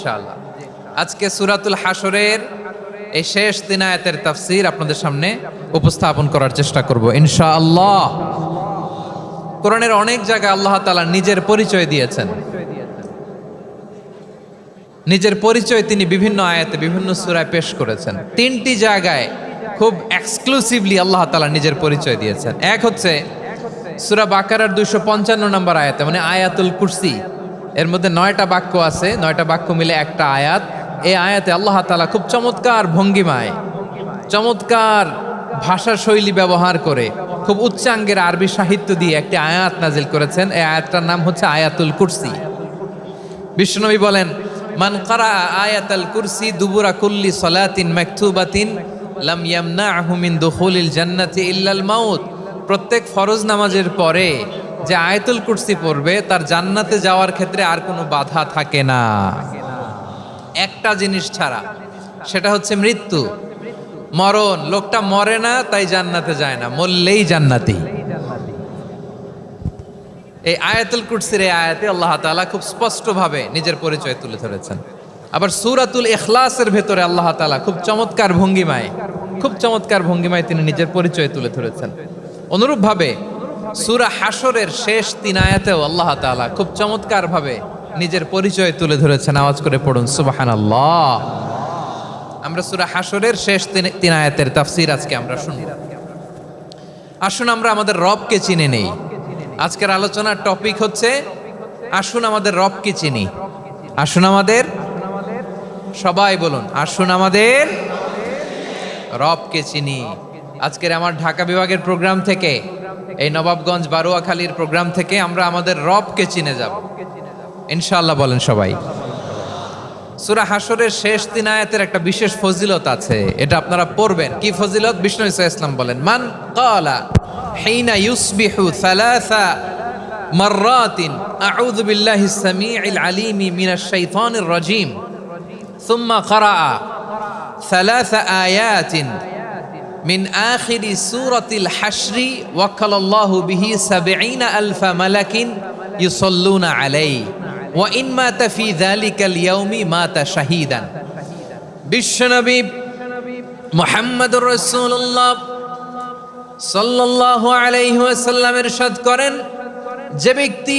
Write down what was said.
ইনশাআল্লাহ আজকে সূরাতুল হাশরের এই শেষ 3 আয়াতের তাফসীর আপনাদের সামনে উপস্থাপন করার চেষ্টা করব ইনশাআল্লাহ। কোরআনের অনেক জায়গায় আল্লাহ তাআলা নিজের পরিচয় দিয়েছেন। নিজের পরিচয় তিনি বিভিন্ন আয়াতে বিভিন্ন সূরায় পেশ করেছেন। 3টি জায়গায় খুব এক্সক্লুসিভলি আল্লাহ তাআলা নিজের পরিচয় দিয়েছেন। এক হচ্ছে সূরা বাকারার 255 নম্বর আয়াতে, মানে আয়াতুল কুরসি। এর মধ্যে 9টা বাক্য আছে, 9টা বাক্য মিলে একটা আয়াত। এই আয়াতে আল্লাহ তাআলা খুব চমৎকার ভঙ্গিমায়, চমৎকার ভাষা শৈলী ব্যবহার করে, খুব উচ্চাঙ্গের আরবি সাহিত্য দিয়ে একটি আয়াত নাজিল করেছেন। এই আয়াতটার নাম হচ্ছে আয়াতুল কুরসি। বিশ্বনবী বলেন, মান কারা আয়াতুল কুরসি দুবুরা কুল্লি সালাতিন মাকতুবাতিন লাম ইয়ামনাহু মিন দুখুলিল জান্নাতি ইল্লাল মাউত। প্রত্যেক ফরজ নামাজের পরে যে আয়াতুল কুরসি পড়বে তার জান্নাতে যাওয়ার ক্ষেত্রে আর কোনো বাধা থাকে না, একটা জিনিস ছাড়া, সেটা হচ্ছে মৃত্যু, মরণ। লোকটা মরে না তাই জান্নাতে যায় না, মরলেই জান্নাতি। এই আয়াতুল কুরসির এই আয়াতে আল্লাহ তাআলা খুব স্পষ্টভাবে নিজের পরিচয় তুলে ধরেছেন। আবার সূরাতুল ইখলাসের ভেতরে আল্লাহ তাআলা খুব চমৎকার ভঙ্গিমায় তিনি নিজের পরিচয় তুলে ধরেছেন। অনুরূপভাবে সূরা হাশরের শেষ 3 আয়াতেও আল্লাহ তাআলা খুব চমৎকারভাবে নিজের পরিচয় তুলে ধরেছেন। আওয়াজ করে পড়ুন সুবহানাল্লাহ। আমরা সূরা হাশরের শেষ 3 আয়াতের তাফসীর আজকে আমরা শুনব। আসুন আমরা আমাদের রবকে চিনে নেই। আজকের আলোচনার টপিক হচ্ছে আসুন আমাদের রবকে চিনি। আসুন আমাদের, সবাই বলুন, আসুন আমাদের রবকে চিনি। আজকের আমার ঢাকা বিভাগের প্রোগ্রাম থেকে, এই নবাবগঞ্জ বারুয়াখালীর প্রোগ্রাম থেকে আমরা আমাদের রবকে চিনে যাব ইনশাআল্লাহ। বলেন সবাই। সূরা হাশরের শেষ 3 আয়াতের একটা বিশেষ ফজিলত আছে, এটা আপনারা পড়বেন। কি ফজিলত? বিষ্ণু ইসা ইসলাম বলেন, মান ক্বালা হিনা ইউসবিহু সালাসা মাররাতিন আউযু বিল্লাহিস সামিউল আলিম মিনাশ শাইতানির রাজীম সুম্মা ক্বারাআ সালাসা আয়াতিন মিন আখিরি সূরাতিল হাশরি ওয়াক্কালাল্লাহু বিহি ৭০,০০০ মালাকিন ইউসাল্লুনা আলাইহি ওয়া ইন মাতা ফি যালিকাল ইয়াউমি মাতা শাহীদান। বিশ্বনবী মুহাম্মদুর রাসূলুল্লাহ সাল্লাল্লাহু আলাইহি ওয়াসাল্লাম ইরশাদ করেন, যে ব্যক্তি